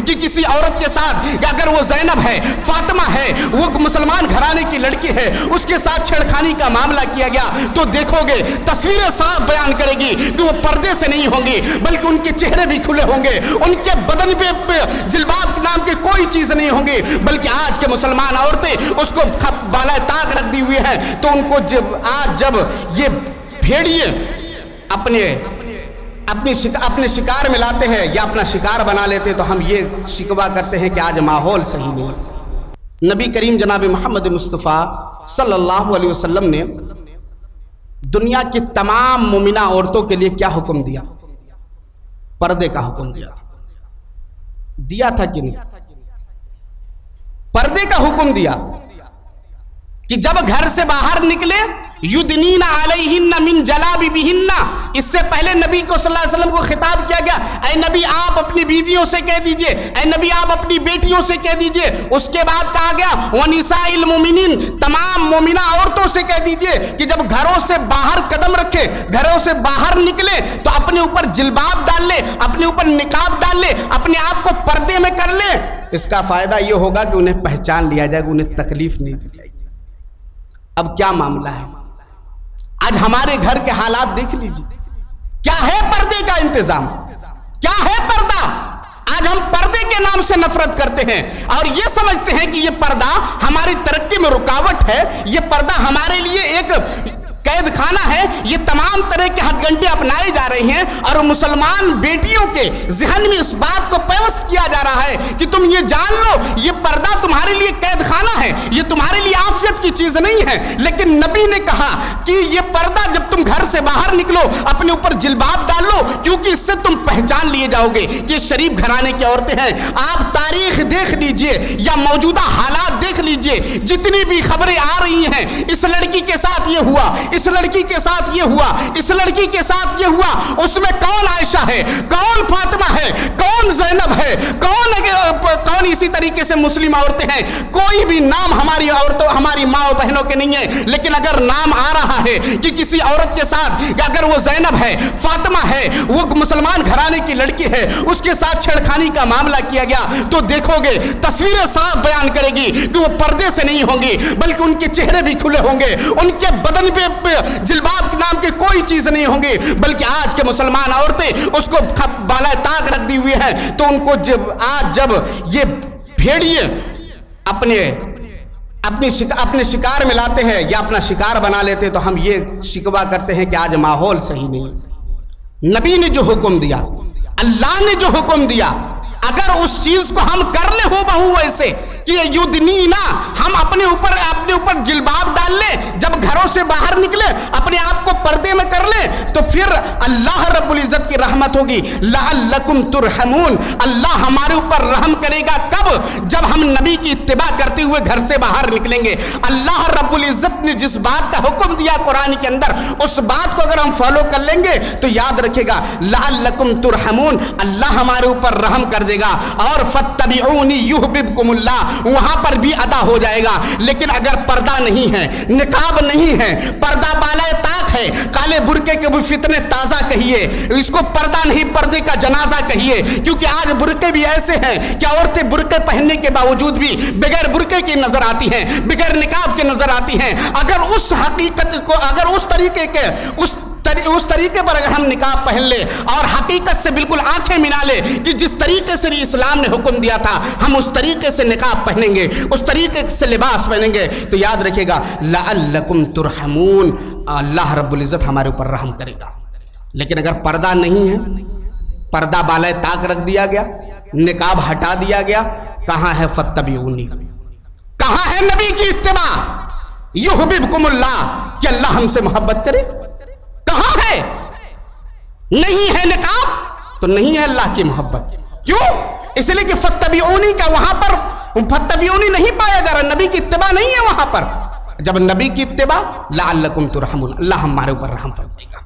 کہ کسی عورت کے ساتھ اگر وہ زینب ہے، فاطمہ ہے، وہ مسلمان گھرانے کی لڑکی ہے، اس کے ساتھ چھیڑخانی کا معاملہ کیا گیا تو دیکھو گے تصویریں صاف بیان کرے گی کہ وہ پردے سے نہیں ہوں گی بلکہ ان کے چہرے بھی کھلے ہوں گے، ان کے بدن پہ جلباب نام کی کوئی چیز نہیں ہوں گی، بلکہ آج کے مسلمان عورتیں اس کو بالائے طاق رکھ دی ہوئی ہیں۔ تو ان کو آج جب یہ بھیڑیے اپنے شکار میں لاتے ہیں یا اپنا شکار بنا لیتے ہیں تو ہم یہ شکوہ کرتے ہیں کہ آج ماحول صحیح نہیں۔ نبی کریم جناب محمد مصطفیٰ صلی اللہ علیہ وسلم نے دنیا کی تمام مومنہ عورتوں کے لیے کیا حکم دیا؟ پردے کا حکم دیا تھا کہ نہیں؟ پردے کا حکم دیا کہ جب گھر سے باہر نکلے یدنین علیہن من جلابیبہن، اس سے پہلے نبی کو صلی اللہ علیہ وسلم کو خطاب کیا گیا، اے نبی آپ اپنی بیویوں سے کہہ دیجئے، اے نبی آپ اپنی بیٹیوں سے کہہ دیجئے۔ اس کے بعد کہا گیا وَنِسَاءِ الْمُؤْمِنِينَ، تمام مومنہ عورتوں سے کہہ دیجئے کہ جب گھروں سے باہر قدم رکھے، گھروں سے باہر نکلے تو اپنے اوپر جلباب ڈال لے، اپنے اوپر نقاب ڈال لے، اپنے آپ کو پردے میں کر لے۔ اس کا فائدہ یہ ہوگا کہ انہیں پہچان لیا جائے گا، انہیں تکلیف نہیں دی جائے گی۔ اب کیا معاملہ ہے؟ آج ہمارے گھر کے حالات دیکھ لیجیے، کیا ہے پردے کا انتظام؟ کیا ہے پردہ؟ آج ہم پردے کے نام سے نفرت کرتے ہیں اور یہ سمجھتے ہیں کہ یہ پردہ ہماری ترقی میں رکاوٹ ہے، یہ پردہ ہمارے لیے ایک قید خانہ ہے۔ یہ تمام طرح کے ہتھ گھنٹے اپنائے جا رہے ہیں اور مسلمان بیٹیوں کے ذہن میں اس بات کو پیوست کیا جا رہا ہے کہ تم یہ جان لو یہ پردہ تمہارے لیے قید خانہ ہے، یہ تمہارے لیے عافیت کی چیز نہیں ہے۔ لیکن نبی نے کہا کہ یہ پردہ جب تم گھر سے باہر نکلو اپنے اوپر جلباب ڈال لو، کیونکہ اس سے تم پہچان لیے جاؤ گے کہ شریف گھرانے کی عورتیں ہیں۔ آپ تاریخ دیکھ لیجئے یا موجودہ حالات دیکھ لیجئے، جتنی بھی خبریں آ رہی ہیں، اس لڑکی کے ساتھ یہ ہوا، اس لڑکی کے ساتھ یہ ہوا، اس لڑکی کے ساتھ یہ ہوا، اس میں کون عائشہ ہے، کون فاطمہ ہے، کون زینب ہے، کون اسی طریقے سے مسلم عورتیں ہیں۔ کوئی بھی نام ہماری عورتوں، ہماری ماں و بہنوں کے نہیں ہے، لیکن اگر نام آ رہا ہے کہ کسی عورت کے ساتھ اگر وہ زینب ہے، فاطمہ ہے، وہ مسلمان گھرانے کی لڑکی ہے، اس کے ساتھ چھیڑخانی کا معاملہ کیا گیا تو دیکھو گے تصویریں صاف بیان کرے گی کہ وہ پردے سے نہیں ہوں گی بلکہ ان کے چہرے بھی کھلے ہوں گے، ان کے بدن پہ جلباب نام کی کوئی چیز نہیں ہوں گی، بلکہ آج کے مسلمان عورتیں اس کو بالائے طاق رکھ دی ہوئی ہیں۔ تو ان کو آج جب یہ بھیڑیے اپنے شکار میں لاتے ہیں یا اپنا شکار بنا لیتے ہیں تو ہم یہ شکوہ کرتے ہیں کہ آج ماحول صحیح نہیں۔ نبی نے جو حکم دیا، اللہ نے جو حکم دیا، اگر اس چیز کو ہم کر لیں ہو بہو ویسے کہ یدنینا، ہم اپنے اوپر جلباب ڈال لیں، جب گھروں سے باہر نکلے اپنے آپ کو پردے میں کر لیں تو پھر اللہ رب العزت کی رحمت ہوگی۔ لعلکم ترحمون، اللہ ہمارے اوپر رحم کرے گا کب؟ جب ہم نبی کی اتباع کرتے ہوئے گھر سے باہر نکلیں گے۔ اللہ رب العزت نے جس بات کا حکم دیا قرآن کے اندر، اس بات کو اگر ہم فالو کر لیں گے تو یاد رکھے گا لعلکم ترحمون، اللہ ہمارے اوپر رحم کر دے گا۔ اور فاتبعونی یحببکم اللہ، وہاں پر بھی ادا ہو جائے گا۔ لیکن اگر پردہ نہیں ہے، نقاب نہیں ہے، پردہ بالائے طاق ہے، کالے برقعے کے فتنے تازہ کہیے، اس کو پردہ نہیں پردے کا جنازہ کہیے، کیونکہ آج برقعے بھی ایسے ہیں کہ عورتیں برقعے پہننے کے باوجود بھی بغیر برقعے کی نظر آتی ہیں، بغیر نقاب کے نظر آتی ہیں۔ اگر اس حقیقت کو، اگر اس طریقے پر اگر ہم نقاب پہن لے اور حقیقت سے بالکل آنکھیں ملا لے کہ جس طریقے سے اسلام نے حکم دیا تھا ہم اس طریقے سے نقاب پہنیں گے، اس طریقے سے لباس پہنیں گے تو یاد رکھے گا لعلکم ترحمون، اللہ رب العزت ہمارے اوپر رحم کرے گا۔ لیکن اگر پردہ نہیں ہے، پردہ بالائے طاق رکھ دیا گیا، نقاب ہٹا دیا گیا، کہاں ہے فاتبعونی، کہاں ہے نبی کی اتباع؟ یحببکم اللہ، کہ اللہ ہم سے محبت کرے، کہاں ہے؟ نہیں ہے نقاب تو نہیں ہے اللہ کی محبت۔ کیوں؟ اس لیے کہ فاتبعونی کا وہاں پر فاتبعونی نہیں پایا جا رہا، نبی کی اتباع نہیں ہے وہاں پر۔ جب نبی کی اتباع لعلکم ترحمون، اللہ ہمارے اوپر رحم فرمائے گا۔